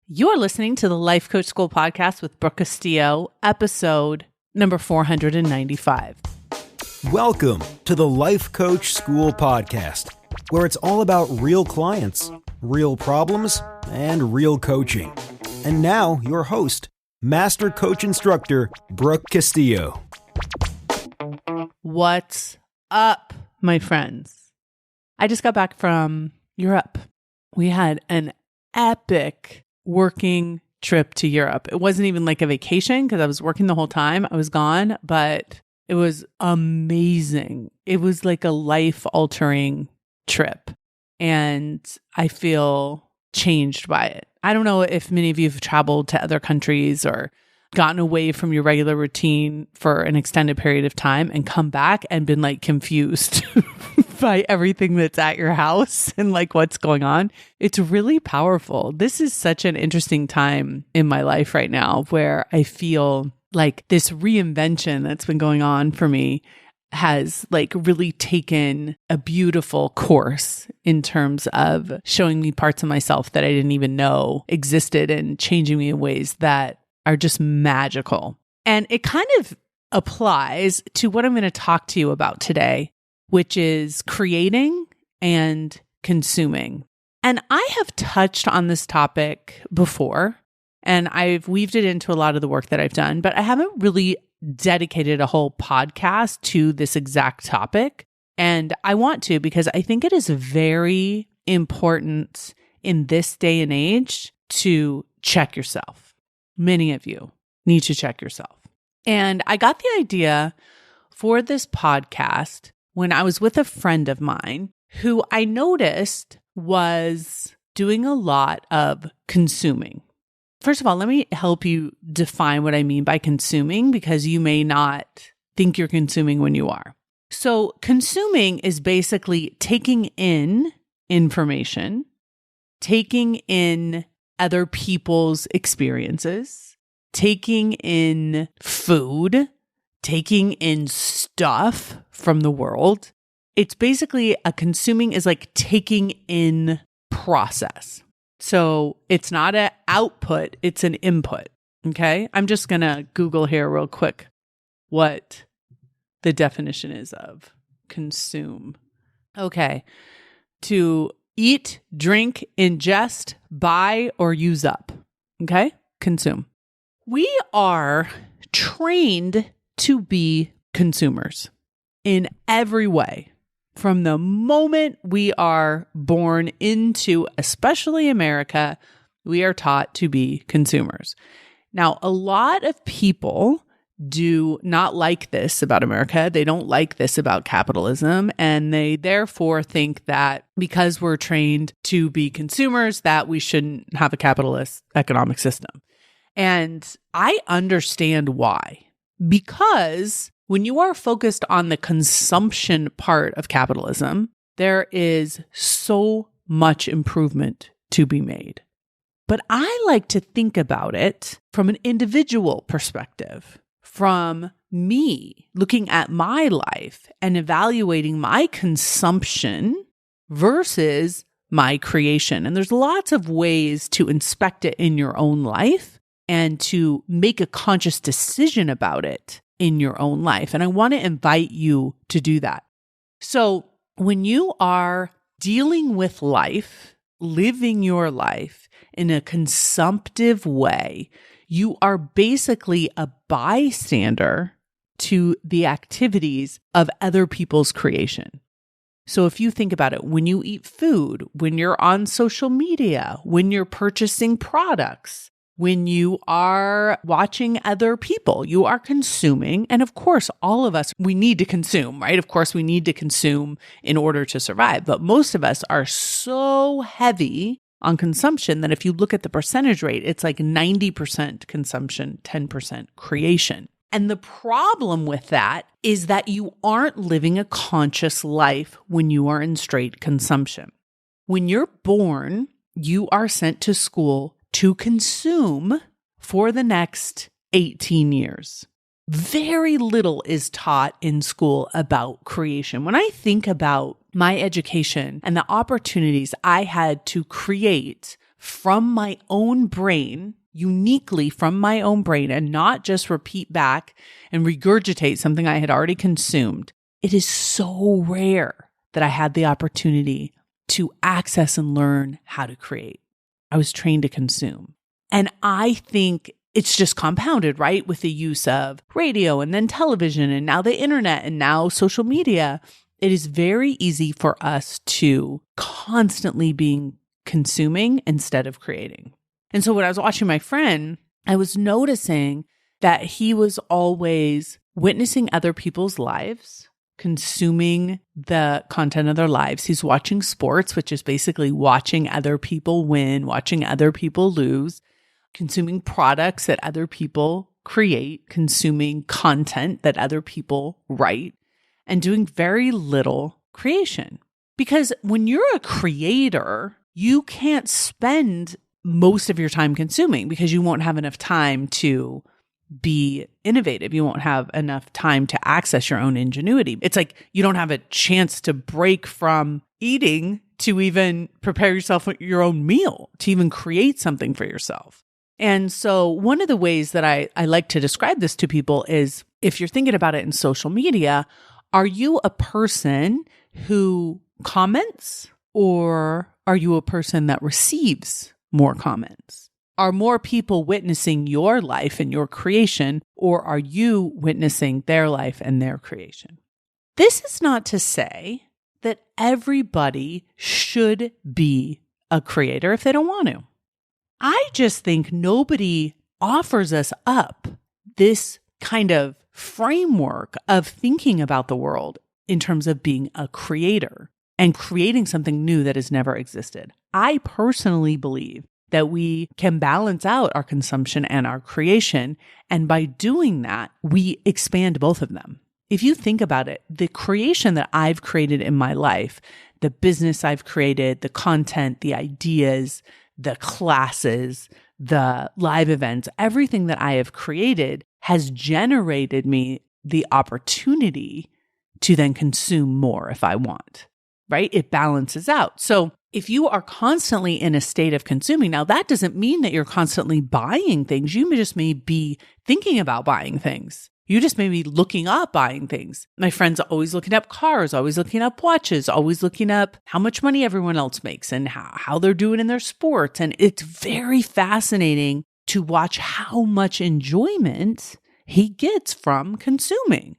You're listening to the Life Coach School podcast with Brooke Castillo, episode number 495. Welcome to the Life Coach School podcast, where it's all about real clients, real problems, and real coaching. And now, your host, Master Coach Instructor, Brooke Castillo. What's up, my friends? I just got back from Europe. We had an epic working trip to Europe. It wasn't even like a vacation because I was working the whole time. I was gone, but it was amazing. It was like a life-altering trip, and I feel changed by it. I don't know if many of you have traveled to other countries or gotten away from your regular routine for an extended period of time and come back and been like confused by everything that's at your house and like what's going on. It's really powerful. This is such an interesting time in my life right now where I feel like this reinvention that's been going on for me has like really taken a beautiful course in terms of showing me parts of myself that I didn't even know existed and changing me in ways that are just magical. And it kind of applies to what I'm going to talk to you about today, which is creating and consuming. And I have touched on this topic before, and I've weaved it into a lot of the work that I've done, but I haven't really dedicated a whole podcast to this exact topic. And I want to because I think it is very important in this day and age to check yourself. Many of you need to check yourself. And I got the idea for this podcast when I was with a friend of mine who I noticed was doing a lot of consuming. First of all, let me help you define what I mean by consuming because you may not think you're consuming when you are. So consuming is basically taking in information, taking in other people's experiences, taking in food, taking in stuff from the world. It's basically consuming is like taking in process. So it's not an output, it's an input. Okay. I'm just going to Google here real quick what the definition is of consume. Okay. To eat, drink, ingest, buy, or use up. Okay? Consume. We are trained to be consumers in every way. From the moment we are born into, especially America, we are taught to be consumers. Now, a lot of people do not like this about America. They don't like this about capitalism. And they therefore think that because we're trained to be consumers, that we shouldn't have a capitalist economic system. And I understand why. Because when you are focused on the consumption part of capitalism, there is so much improvement to be made. But I like to think about it from an individual perspective. From me looking at my life and evaluating my consumption versus my creation. And there's lots of ways to inspect it in your own life and to make a conscious decision about it in your own life. And I want to invite you to do that. So when you are dealing with life, living your life in a consumptive way, you are basically a bystander to the activities of other people's creation. So if you think about it, when you eat food, when you're on social media, when you're purchasing products, when you are watching other people, you are consuming. And of course, all of us, we need to consume, right? Of course, we need to consume in order to survive. But most of us are so heavy on consumption that if you look at the percentage rate, it's like 90% consumption, 10% creation. And the problem with that is that you aren't living a conscious life when you are in straight consumption. When you're born, you are sent to school to consume for the next 18 years. Very little is taught in school about creation. When I think about my education and the opportunities I had to create from my own brain, uniquely from my own brain, and not just repeat back and regurgitate something I had already consumed, it is so rare that I had the opportunity to access and learn how to create. I was trained to consume. And I think it's just compounded, right? With the use of radio and then television and now the internet and now social media. It is very easy for us to constantly be consuming instead of creating. And so when I was watching my friend, I was noticing that he was always witnessing other people's lives, consuming the content of their lives. He's watching sports, which is basically watching other people win, watching other people lose, consuming products that other people create, consuming content that other people write, and doing very little creation. Because when you're a creator, you can't spend most of your time consuming because you won't have enough time to be innovative. You won't have enough time to access your own ingenuity. It's like you don't have a chance to break from eating to even prepare yourself your own meal, to even create something for yourself. And so one of the ways that I like to describe this to people is, if you're thinking about it in social media, are you a person who comments, or are you a person that receives more comments? Are more people witnessing your life and your creation, or are you witnessing their life and their creation? This is not to say that everybody should be a creator if they don't want to. I just think nobody offers us up this kind of framework of thinking about the world in terms of being a creator and creating something new that has never existed. I personally believe that we can balance out our consumption and our creation, and by doing that, we expand both of them. If you think about it, the creation that I've created in my life, the business I've created, the content, the ideas, the classes, the live events, everything that I have created has generated me the opportunity to then consume more if I want, right? It balances out. So if you are constantly in a state of consuming, now that doesn't mean that you're constantly buying things. You just may be thinking about buying things. You just may be looking up buying things. My friends are always looking up cars, always looking up watches, always looking up how much money everyone else makes and how they're doing in their sports. And it's very fascinating to watch how much enjoyment he gets from consuming.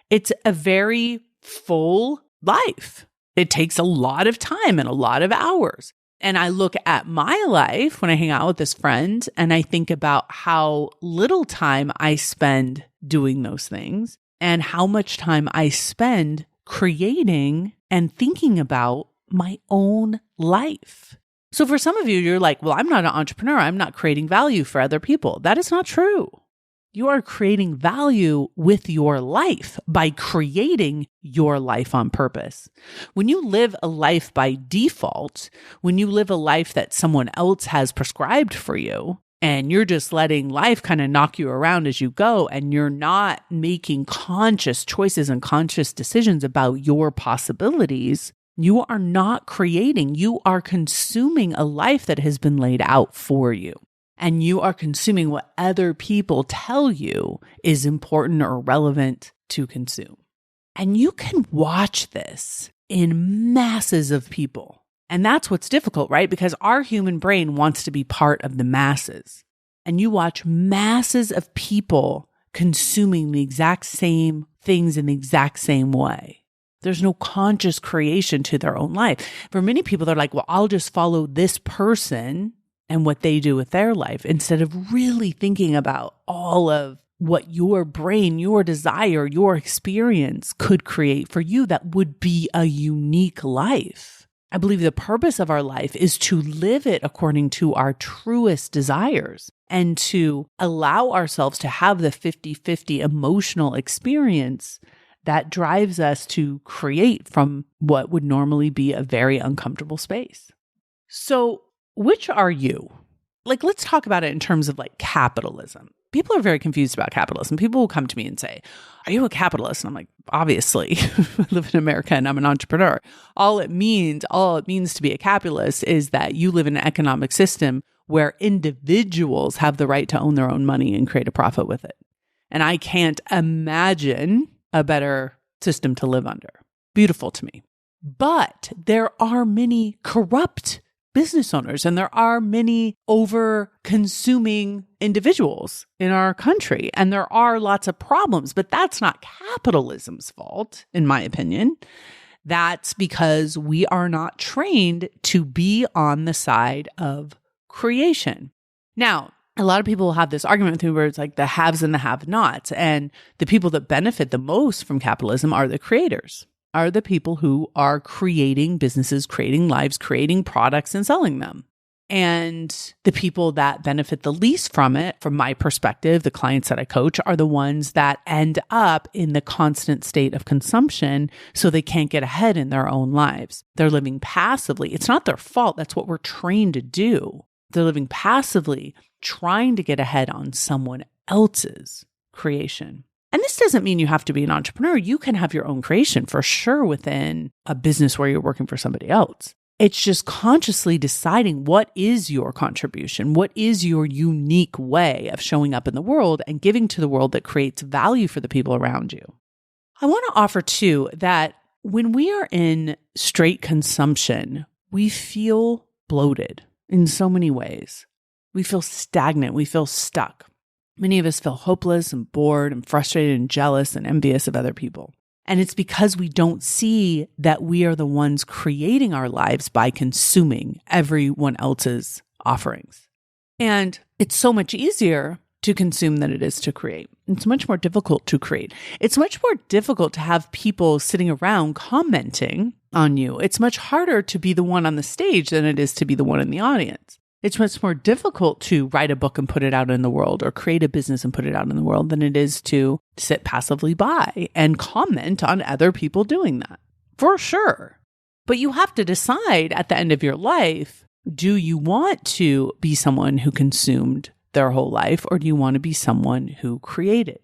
It's a very full life. It takes a lot of time and a lot of hours. And I look at my life when I hang out with this friend and I think about how little time I spend doing those things and how much time I spend creating and thinking about my own life. So for some of you, you're like, well, I'm not an entrepreneur. I'm not creating value for other people. That is not true. You are creating value with your life by creating your life on purpose. When you live a life by default, when you live a life that someone else has prescribed for you, and you're just letting life kind of knock you around as you go, and you're not making conscious choices and conscious decisions about your possibilities, you are not creating. You are consuming a life that has been laid out for you. And you are consuming what other people tell you is important or relevant to consume. And you can watch this in masses of people. And that's what's difficult, right? Because our human brain wants to be part of the masses. And you watch masses of people consuming the exact same things in the exact same way. There's no conscious creation to their own life. For many people, they're like, well, I'll just follow this person and what they do with their life, instead of really thinking about all of what your brain, your desire, your experience could create for you that would be a unique life. I believe the purpose of our life is to live it according to our truest desires and to allow ourselves to have the 50-50 emotional experience that drives us to create from what would normally be a very uncomfortable space. So, which are you? Like, let's talk about it in terms of like capitalism. people are very confused about capitalism. People will come to me and say, are you a capitalist? And I'm like, obviously, I live in America and I'm an entrepreneur. All it means to be a capitalist is that you live in an economic system where individuals have the right to own their own money and create a profit with it. And I can't imagine a better system to live under. Beautiful to me. But there are many corrupt business owners and there are many over-consuming individuals in our country. And there are lots of problems, but that's not capitalism's fault, in my opinion. That's because we are not trained to be on the side of creation. Now, a lot of people will have this argument with me where it's like the haves and the have-nots. And the people that benefit the most from capitalism are the creators, are the people who are creating businesses, creating lives, creating products and selling them. And the people that benefit the least from it, from my perspective, the clients that I coach, are the ones that end up in the constant state of consumption so they can't get ahead in their own lives. They're living passively. It's not their fault. That's what we're trained to do. They're living passively, trying to get ahead on someone else's creation. And this doesn't mean you have to be an entrepreneur. You can have your own creation for sure within a business where you're working for somebody else. It's just consciously deciding what is your contribution, what is your unique way of showing up in the world and giving to the world that creates value for the people around you. I want to offer too that when we are in straight consumption, we feel bloated in so many ways. We feel stagnant. We feel stuck. Many of us feel hopeless and bored and frustrated and jealous and envious of other people. And it's because we don't see that we are the ones creating our lives by consuming everyone else's offerings. And it's so much easier to consume than it is to create. It's much more difficult to create. It's much more difficult to have people sitting around commenting on you. It's much harder to be the one on the stage than it is to be the one in the audience. It's much more difficult to write a book and put it out in the world or create a business and put it out in the world than it is to sit passively by and comment on other people doing that, for sure. But you have to decide at the end of your life, do you want to be someone who consumed their whole life or do you want to be someone who created?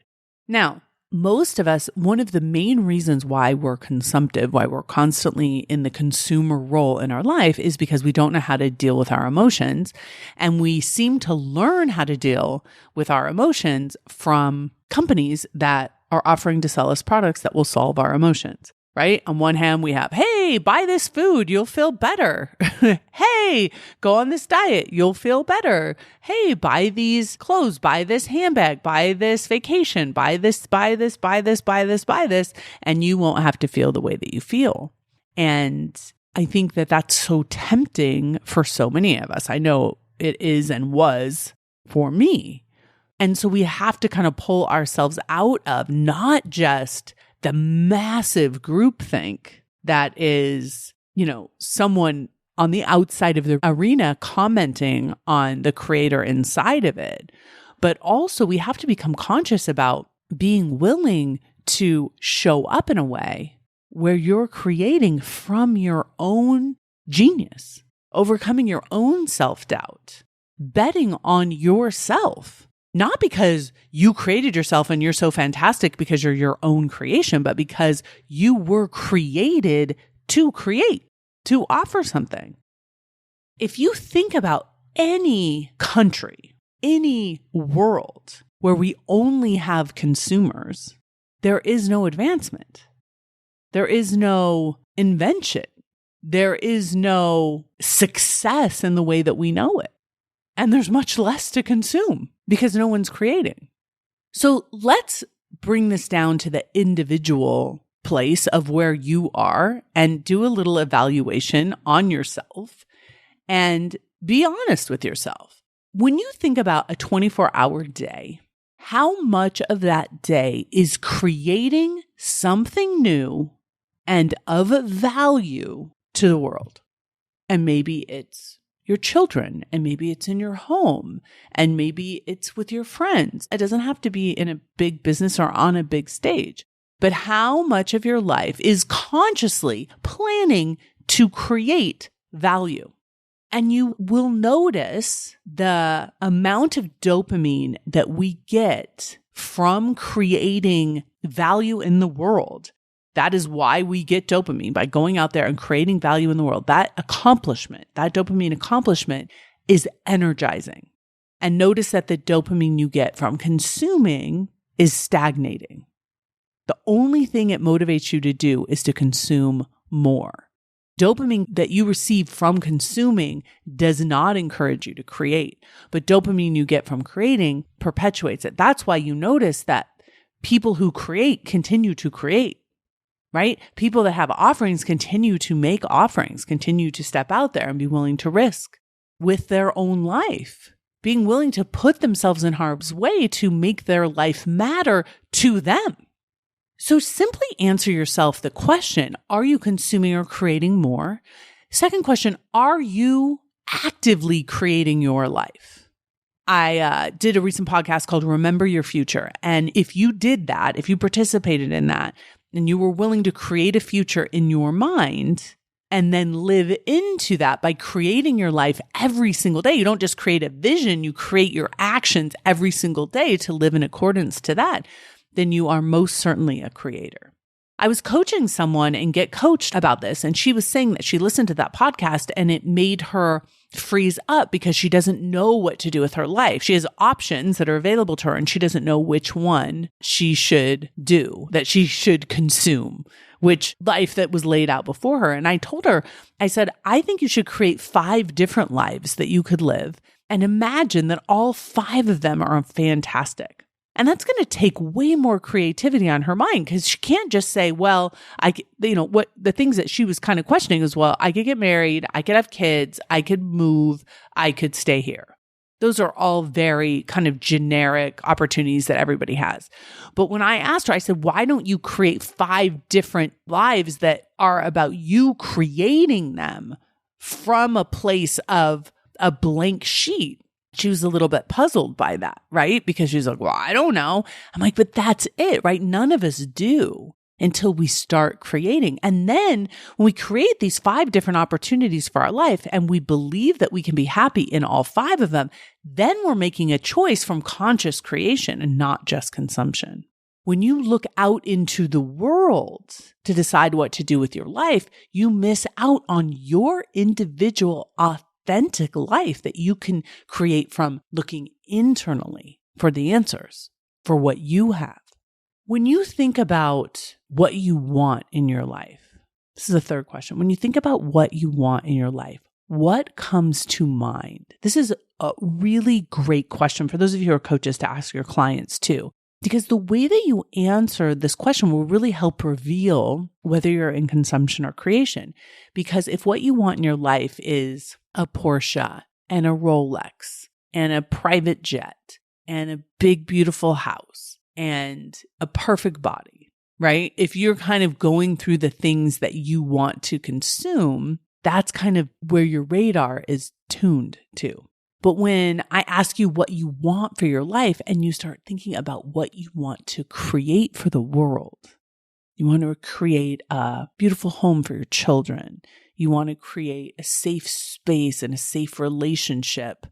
Now, most of us, one of the main reasons why we're consumptive, why we're constantly in the consumer role in our life is because we don't know how to deal with our emotions. And we seem to learn how to deal with our emotions from companies that are offering to sell us products that will solve our emotions, right? On one hand, we have, hey, buy this food, you'll feel better. Hey, go on this diet, you'll feel better. Hey, buy these clothes, buy this handbag, buy this vacation, buy this, and you won't have to feel the way that you feel. And I think that that's so tempting for so many of us. I know it is and was for me. And so we have to kind of pull ourselves out of not just the massive groupthink that is, someone on the outside of the arena commenting on the creator inside of it. But also we have to become conscious about being willing to show up in a way where you're creating from your own genius, overcoming your own self-doubt, betting on yourself. Not because you created yourself and you're so fantastic because you're your own creation, but because you were created to create, to offer something. If you think about any country, any world where we only have consumers, there is no advancement. There is no invention. There is no success in the way that we know it. And there's much less to consume because no one's creating. So let's bring this down to the individual place of where you are and do a little evaluation on yourself and be honest with yourself. When you think about a 24-hour day, how much of that day is creating something new and of value to the world? And maybe it's your children, and maybe it's in your home, and maybe it's with your friends. It doesn't have to be in a big business or on a big stage. But how much of your life is consciously planning to create value? And you will notice the amount of dopamine that we get from creating value in the world. That is why we get dopamine, by going out there and creating value in the world. That accomplishment, that dopamine accomplishment is energizing. And notice that the dopamine you get from consuming is stagnating. The only thing it motivates you to do is to consume more. Dopamine that you receive from consuming does not encourage you to create, but dopamine you get from creating perpetuates it. That's why you notice that people who create continue to create, right? People that have offerings continue to make offerings, continue to step out there and be willing to risk with their own life, being willing to put themselves in harm's way to make their life matter to them. So simply answer yourself the question, are you consuming or creating more? Second question, are you actively creating your life? I did a recent podcast called Remember Your Future. And if you did that, if you participated in that, and you were willing to create a future in your mind and then live into that by creating your life every single day, you don't just create a vision, you create your actions every single day to live in accordance to that, then you are most certainly a creator. I was coaching someone and get coached about this, and she was saying that she listened to that podcast and it made her freeze up because she doesn't know what to do with her life. She has options that are available to her and she doesn't know which one she should do, that she should consume, which life that was laid out before her. And I told her, I said, I think you should create 5 different lives that you could live and imagine that all 5 of them are fantastic. And that's going to take way more creativity on her mind because she can't just say, well, what the things that she was kind of questioning is, well, I could get married, I could have kids, I could move, I could stay here. Those are all very kind of generic opportunities that everybody has. But when I asked her, I said, why don't you create 5 different lives that are about you creating them from a place of a blank sheet? She was a little bit puzzled by that, right? Because she's like, well, I don't know. I'm like, but that's it, right? None of us do until we start creating. And then when we create these 5 different opportunities for our life and we believe that we can be happy in all 5 of them, then we're making a choice from conscious creation and not just consumption. When you look out into the world to decide what to do with your life, you miss out on your individual authentic life that you can create from looking internally for the answers for what you have. When you think about what you want in your life, this is the third question. When you think about what you want in your life, what comes to mind? This is a really great question for those of you who are coaches to ask your clients too, because the way that you answer this question will really help reveal whether you're in consumption or creation. Because if what you want in your life is a Porsche and a Rolex and a private jet and a big, beautiful house and a perfect body, right? If you're kind of going through the things that you want to consume, that's kind of where your radar is tuned to. But when I ask you what you want for your life and you start thinking about what you want to create for the world, you want to create a beautiful home for your children. You want to create a safe space and a safe relationship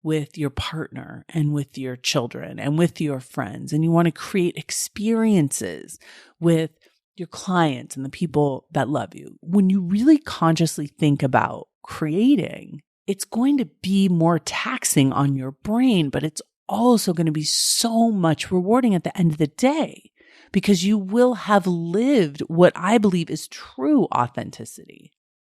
with your partner and with your children and with your friends. And you want to create experiences with your clients and the people that love you. When you really consciously think about creating, it's going to be more taxing on your brain, but it's also going to be so much rewarding at the end of the day because you will have lived what I believe is true authenticity.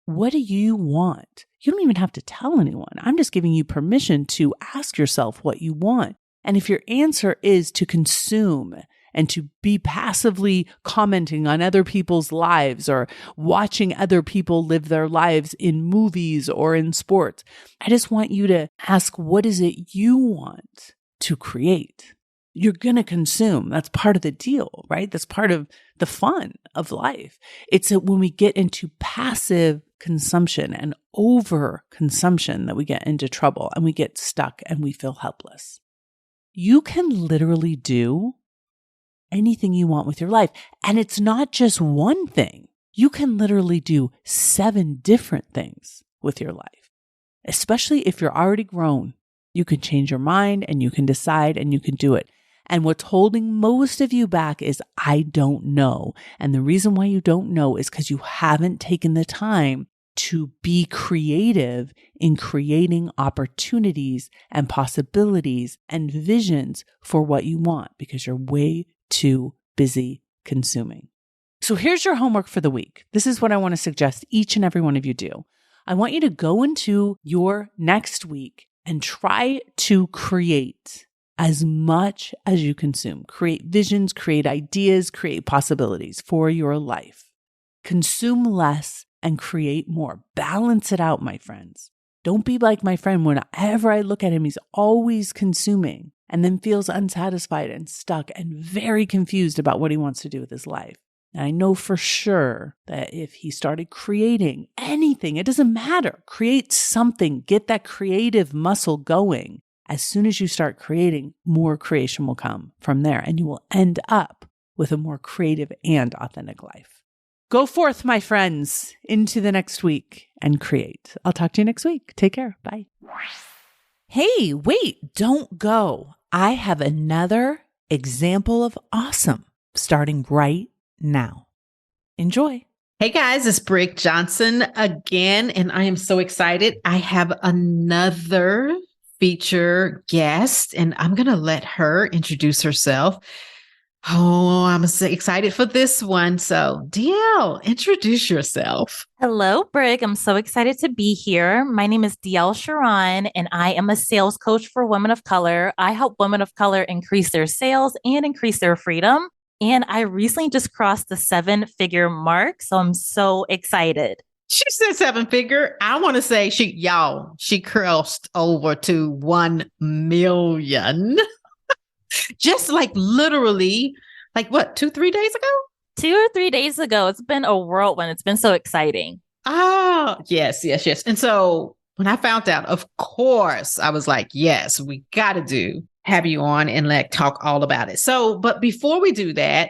What do you want? You don't even have to tell anyone. I'm just giving you permission to ask yourself what you want. And if your answer is to consume and to be passively commenting on other people's lives or watching other people live their lives in movies or in sports, I just want you to ask, what is it you want to create? You're going to consume. That's part of the deal, right? That's part of the fun of life. It's that when we get into passive consumption and over consumption that we get into trouble and we get stuck and we feel helpless. You can literally do anything you want with your life. And it's not just one thing. You can literally do 7 different things with your life. especially if you're already grown. You can change your mind and you can decide and you can do it. And what's holding most of you back is I don't know. And the reason why you don't know is because you haven't taken the time to be creative in creating opportunities and possibilities and visions for what you want because you're way too busy consuming. So here's your homework for the week. This is what I want to suggest each and every one of you do. I want you to go into your next week and try to create as much as you consume. Create visions, create ideas, create possibilities for your life. Consume less and create more. Balance it out, my friends. Don't be like my friend. Whenever I look at him, he's always consuming and then feels unsatisfied and stuck and very confused about what he wants to do with his life. And I know for sure that if he started creating anything, it doesn't matter. Create something. Get that creative muscle going. As soon as you start creating, more creation will come from there, and you will end up with a more creative and authentic life. Go forth, my friends, into the next week and create. I'll talk to you next week. Take care. Bye. Hey, wait, don't go. I have another example of awesome starting right now. Enjoy. Hey guys, it's Brig Johnson again, and I am so excited. I have another feature guest, and I'm going to let her introduce herself. Oh, I'm so excited for this one. So, DL, introduce yourself. Hello, Brig. I'm so excited to be here. My name is DL Sharon, and I am a sales coach for women of color. I help women of color increase their sales and increase their freedom. And I recently just crossed the 7-figure mark. So I'm so excited. She said 7-figure. I want to say she crossed over to 1 million. Just like literally, like what, 2-3 days ago? 2 or 3 days ago. It's been a whirlwind. It's been so exciting. Oh, yes. And so when I found out, of course, I was like, yes, we got to have you on and talk all about it. So, but before we do that,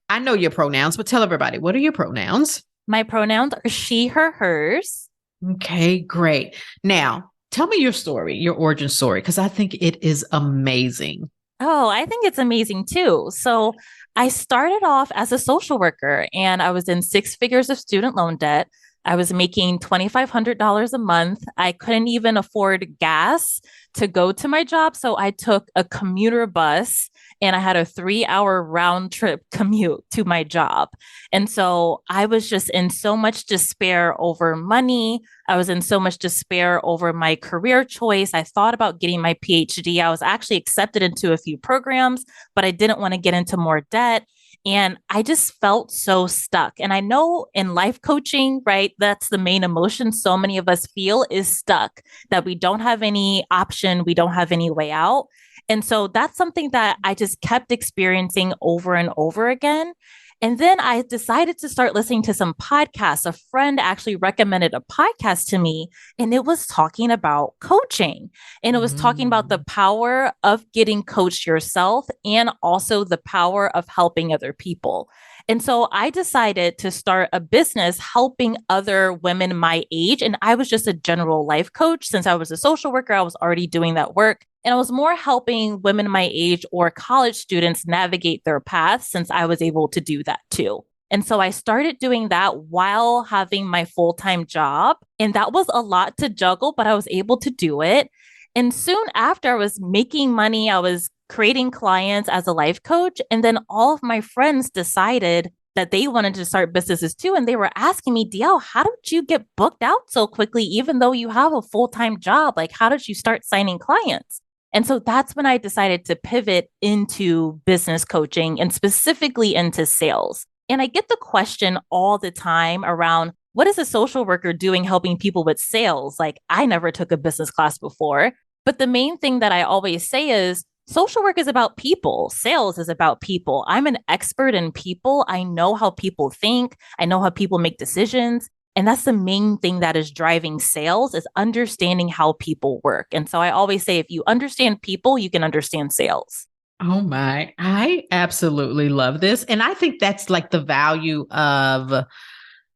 I know your pronouns, but tell everybody, what are your pronouns? My pronouns are she, her, hers. Okay, great. Now, tell me your story, your origin story, because I think it is amazing. Oh, I think it's amazing too. So I started off as a social worker and I was in 6 figures of student loan debt. I was making $2,500 a month. I couldn't even afford gas to go to my job. So I took a commuter bus and I had a 3-hour round trip commute to my job. And so I was just in so much despair over money. I was in so much despair over my career choice. I thought about getting my PhD. I was actually accepted into a few programs, but I didn't want to get into more debt. And I just felt so stuck. And I know in life coaching, right, that's the main emotion so many of us feel is stuck, that we don't have any option, we don't have any way out. And so that's something that I just kept experiencing over and over again. And then I decided to start listening to some podcasts. A friend actually recommended a podcast to me, and it was talking about coaching. And it was talking about the power of getting coached yourself and also the power of helping other people. And so I decided to start a business helping other women my age. And I was just a general life coach. Since I was a social worker, I was already doing that work. And I was more helping women my age or college students navigate their paths, since I was able to do that too. And so I started doing that while having my full-time job. And that was a lot to juggle, but I was able to do it. And soon after, I was making money. I was creating clients as a life coach. And then all of my friends decided that they wanted to start businesses too. And they were asking me, DL, how did you get booked out so quickly, even though you have a full-time job? How did you start signing clients? And so that's when I decided to pivot into business coaching and specifically into sales. And I get the question all the time around, what is a social worker doing helping people with sales? I never took a business class before. But the main thing that I always say is social work is about people. Sales is about people. I'm an expert in people. I know how people think. I know how people make decisions. And that's the main thing that is driving sales, is understanding how people work. And so I always say, if you understand people, you can understand sales. Oh my, I absolutely love this. And I think that's the value of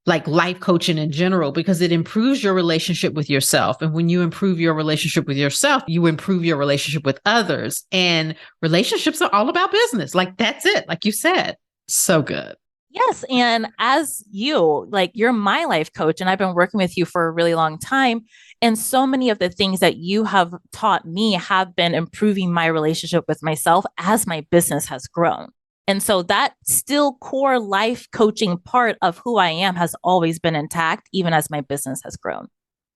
like life coaching in general, because it improves your relationship with yourself. And when you improve your relationship with yourself, you improve your relationship with others. And relationships are all about business. Like that's it. Like you said, so good. Yes. And as you, like, you're my life coach, and I've been working with you for a really long time. And so many of the things that you have taught me have been improving my relationship with myself as my business has grown. And so that still core life coaching part of who I am has always been intact, even as my business has grown.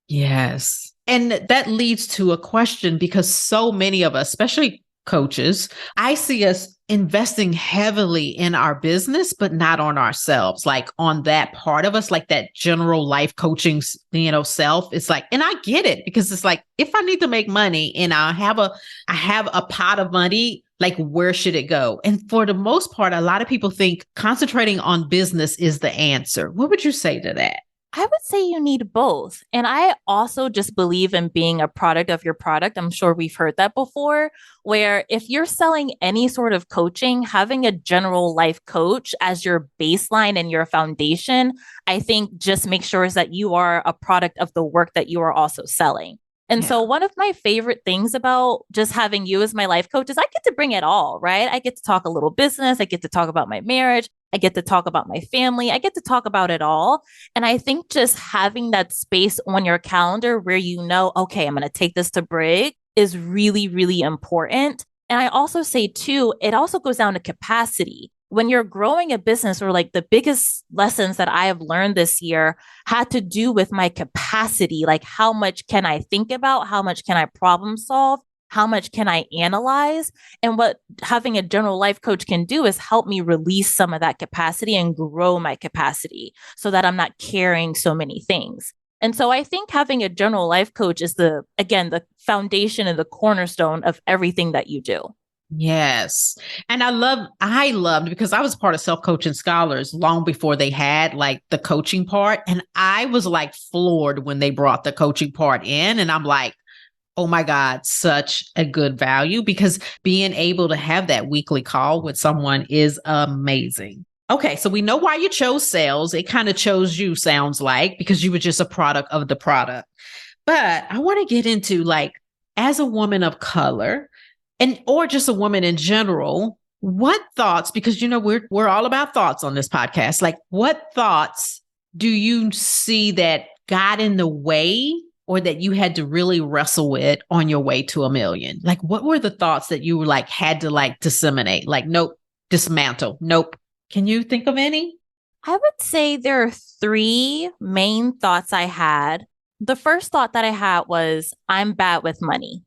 Yes. And that leads to a question, because so many of us, especially coaches, I see us investing heavily in our business, but not on ourselves, like on that part of us, like that general life coaching, self. It's like, and I get it, because it's like, if I need to make money and I have a pot of money, like where should it go? And for the most part, a lot of people think concentrating on business is the answer. What would you say to that? I would say you need both. And I also just believe in being a product of your product. I'm sure we've heard that before, where if you're selling any sort of coaching, having a general life coach as your baseline and your foundation, I think just make sure is that you are a product of the work that you are also selling. And so one of my favorite things about just having you as my life coach is I get to bring it all, right? I get to talk a little business. I get to talk about my marriage. I get to talk about my family. I get to talk about it all. And I think just having that space on your calendar where you know, okay, I'm going to take this to Brig is really, really important. And I also say too, it also goes down to capacity. When you're growing a business, or like the biggest lessons that I have learned this year had to do with my capacity. Like, how much can I think about? How much can I problem solve? How much can I analyze? And what having a general life coach can do is help me release some of that capacity and grow my capacity so that I'm not carrying so many things. And so I think having a general life coach is the foundation and the cornerstone of everything that you do. Yes. And I loved, because I was part of Self-Coaching Scholars long before they had like the coaching part. And I was like floored when they brought the coaching part in. And I'm like, oh my God, such a good value, because being able to have that weekly call with someone is amazing. Okay. So we know why you chose sales. It kind of chose you, sounds like, because you were just a product of the product. But I want to get into, like, as a woman of color, or just a woman in general, what thoughts, because we're all about thoughts on this podcast. Like, what thoughts do you see that got in the way, or that you had to really wrestle with on your way to $1 million? Like, what were the thoughts that you were like had to like disseminate? Like, nope, dismantle, nope. Can you think of any? I would say there are 3 main thoughts I had. The first thought that I had was, I'm bad with money.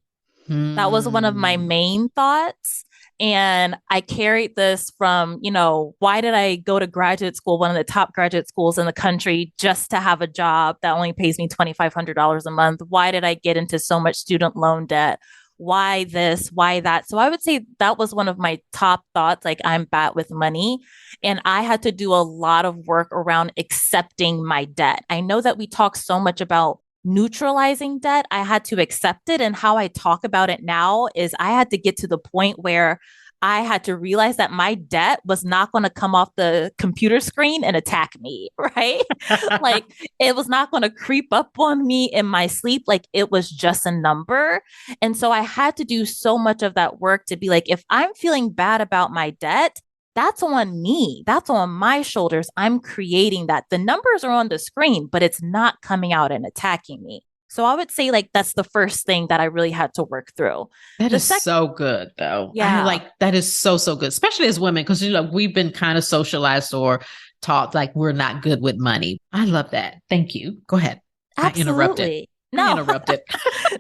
That was one of my main thoughts. And I carried this from, why did I go to graduate school, one of the top graduate schools in the country, just to have a job that only pays me $2,500 a month? Why did I get into so much student loan debt? Why this? Why that? So I would say that was one of my top thoughts, like, I'm bad with money. And I had to do a lot of work around accepting my debt. I know that we talk so much about neutralizing debt. I had to accept it. And how I talk about it now is I had to get to the point where I had to realize that my debt was not going to come off the computer screen and attack me, right? Like, it was not going to creep up on me in my sleep. Like, it was just a number. And so I had to do so much of that work to be like, if I'm feeling bad about my debt, that's on me. That's on my shoulders. I'm creating that. The numbers are on the screen, but it's not coming out and attacking me. So I would say, like, that's the first thing that I really had to work through. That is so good, though. Yeah. That is so, so good, especially as women, because, we've been kind of socialized or taught like we're not good with money. I love that. Thank you. Go ahead. Absolutely. I interrupted.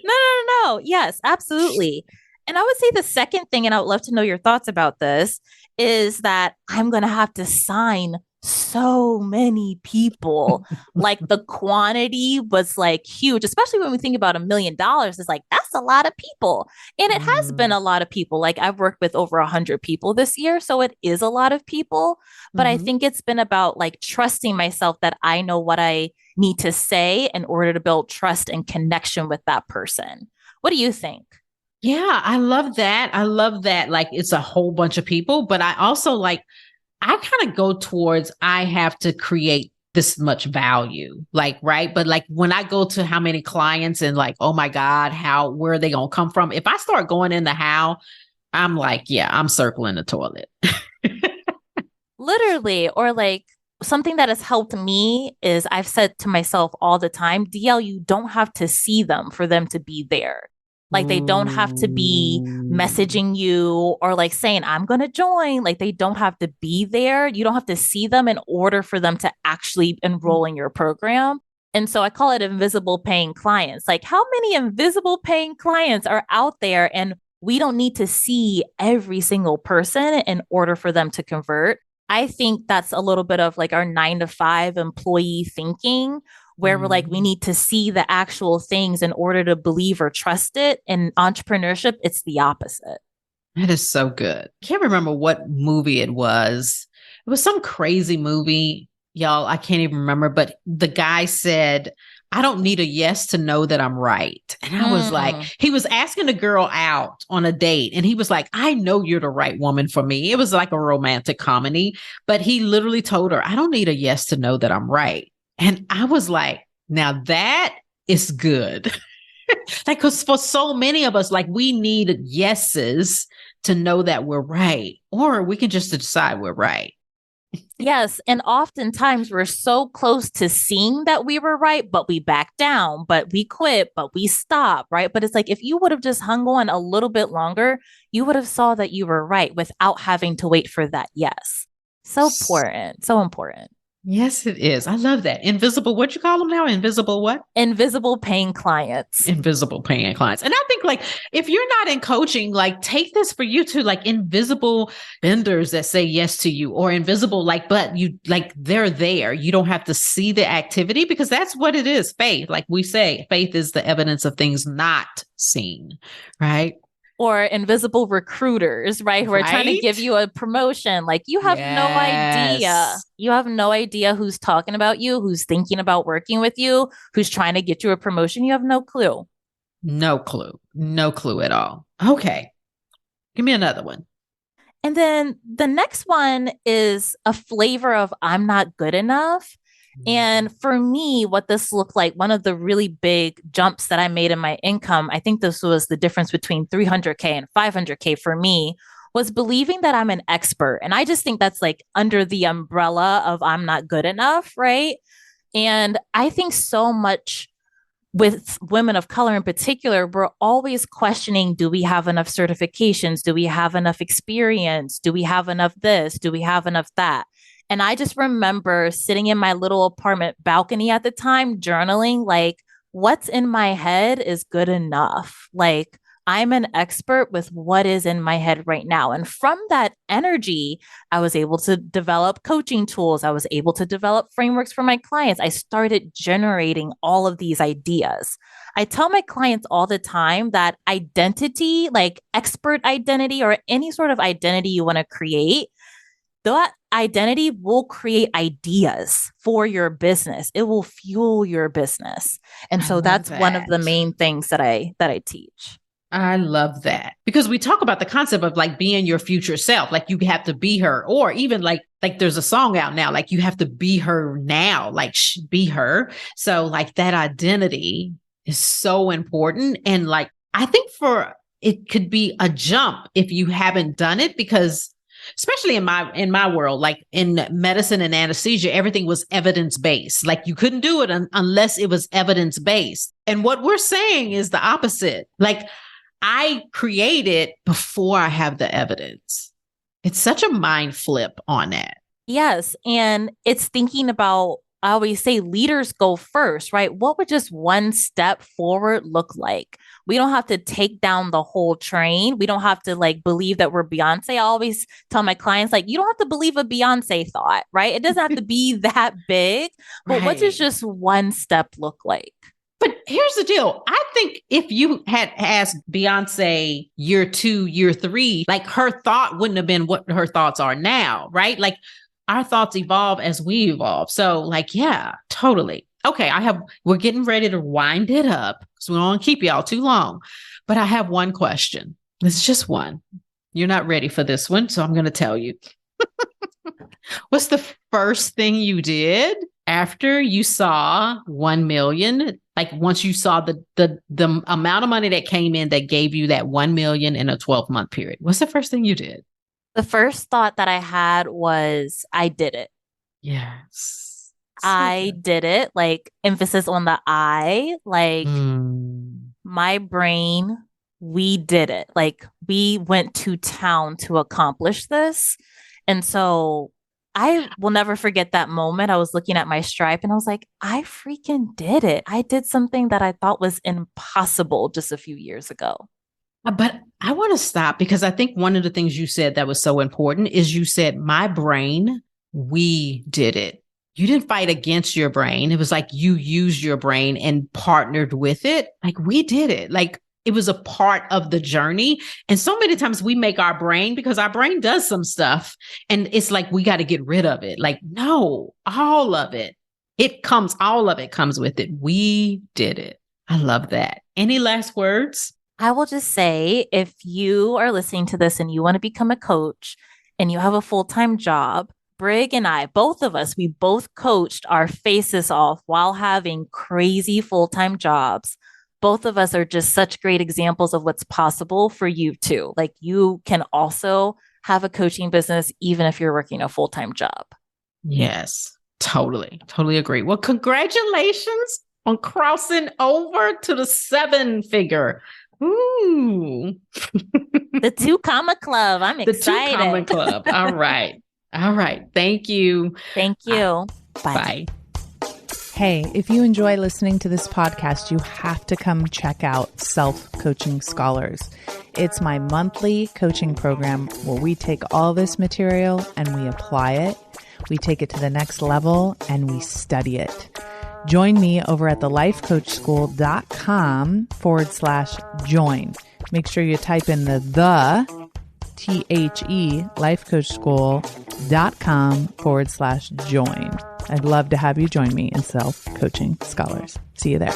No. Yes, absolutely. And I would say the second thing, and I would love to know your thoughts about this, is that I'm going to have to sign so many people. Like, the quantity was like huge, especially when we think about $1 million. It's like, that's a lot of people. And it has been a lot of people. Like, I've worked with over 100 people this year. So it is a lot of people. But I think it's been about like trusting myself that I know what I need to say in order to build trust and connection with that person. What do you think? Yeah, I love that. I love that. Like, it's a whole bunch of people, but I also I kind of go towards, I have to create this much value, like, right. But like when I go to how many clients and like, oh my God, where are they going to come from? If I start going into how, I'm like, yeah, I'm circling the toilet. Literally, or like something that has helped me is I've said to myself all the time, DL, you don't have to see them for them to be there. Like they don't have to be messaging you or like saying, I'm going to join. Like they don't have to be there. You don't have to see them in order for them to actually enroll in your program. And so I call it invisible paying clients. Like how many invisible paying clients are out there? And we don't need to see every single person in order for them to convert. I think that's a little bit of like our 9 to 5 employee thinking, where we're like, we need to see the actual things in order to believe or trust it. In entrepreneurship, it's the opposite. That is so good. I can't remember what movie it was. It was some crazy movie, y'all. I can't even remember, but the guy said, I don't need a yes to know that I'm right. And I was like, he was asking a girl out on a date and he was like, I know you're the right woman for me. It was like a romantic comedy, but he literally told her, I don't need a yes to know that I'm right. And I was like, now that is good. Like, because for so many of us, like we need yeses to know that we're right, or we can just decide we're right. Yes. And oftentimes we're so close to seeing that we were right, but we back down, but we quit, but we stop, right? But it's like, if you would have just hung on a little bit longer, you would have saw that you were right without having to wait for that yes. So important. So important. Yes, it is. I love that. Invisible, what you call them now? Invisible what? Invisible paying clients. Invisible paying clients. And I think like, if you're not in coaching, like take this for you too, like invisible vendors that say yes to you, or invisible, like, but you like, they're there. You don't have to see the activity, because that's what it is. Faith. Like we say, faith is the evidence of things not seen, right? Or invisible recruiters, right? Who are trying to give you a promotion. Like you have no idea. You have no idea who's talking about you, who's thinking about working with you, who's trying to get you a promotion. You have no clue. No clue. No clue at all. Okay. Give me another one. And then the next one is a flavor of I'm not good enough. And for me, what this looked like, one of the really big jumps that I made in my income, I think this was the difference between 300K and 500K for me, was believing that I'm an expert. And I just think that's like under the umbrella of I'm not good enough, right? And I think so much with women of color in particular, we're always questioning, do we have enough certifications? Do we have enough experience? Do we have enough this? Do we have enough that? And I just remember sitting in my little apartment balcony at the time, journaling, like, what's in my head is good enough. Like, I'm an expert with what is in my head right now. And from that energy, I was able to develop coaching tools. I was able to develop frameworks for my clients. I started generating all of these ideas. I tell my clients all the time that identity, like expert identity or any sort of identity you want to create, that identity will create ideas for your business. It will fuel your business. And so that's one of the main things that I teach. I love that, because we talk about the concept of like being your future self. Like you have to be her, or even like there's a song out now, like you have to be her now, like be her. So like that identity is so important. And like, I think it could be a jump if you haven't done it, because especially in my world, like in medicine and anesthesia, everything was evidence-based. Like you couldn't do it unless it was evidence-based. And what we're saying is the opposite. Like I create it before I have the evidence. It's such a mind flip on that. Yes. And it's thinking about, I always say leaders go first, right? What would just one step forward look like? We don't have to take down the whole train. We don't have to like believe that we're Beyonce. I always tell my clients, like, you don't have to believe a Beyonce thought, right? It doesn't have to be that big, but what does just one step look like? But here's the deal. I think if you had asked Beyonce year 2, year 3, like her thought wouldn't have been what her thoughts are now, right? Like our thoughts evolve as we evolve. So like, yeah, totally. Okay. We're getting ready to wind it up because we don't want to keep y'all too long, but I have one question. It's just one. You're not ready for this one, so I'm going to tell you. What's the first thing you did after you saw 1 million, like once you saw the amount of money that came in that gave you that 1 million in a 12-month period, what's the first thing you did? The first thought that I had was, I did it. Yes. I did it. Like, emphasis on the I, like Mm. my brain, we did it. Like, we went to town to accomplish this. And so I will never forget that moment. I was looking at my Stripe and I was like, I freaking did it. I did something that I thought was impossible just a few years ago. But I want to stop because I think one of the things you said that was so important is you said, my brain, we did it. You didn't fight against your brain. It was like you used your brain and partnered with it. Like we did it. Like it was a part of the journey. And so many times we make our brain, because our brain does some stuff and it's like, we got to get rid of it. Like, no, all of it. All of it comes with it. We did it. I love that. Any last words? I will just say, if you are listening to this and you want to become a coach and you have a full-time job, Brig and I, both of us, we both coached our faces off while having crazy full-time jobs. Both of us are just such great examples of what's possible for you too. Like, you can also have a coaching business even if you're working a full-time job. Yes, totally agree. Well, congratulations on crossing over to the 7-figure. Ooh. The 2 Comma Club. I'm excited. The 2 Comma Club. All right. Thank you. Thank you. Bye. Hey, if you enjoy listening to this podcast, you have to come check out Self-Coaching Scholars. It's my monthly coaching program where we take all this material and we apply it. We take it to the next level and we study it. Join me over at thelifecoachschool.com/join. Make sure you type in the lifecoachschool.com/join. I'd love to have you join me in Self-Coaching Scholars. See you there.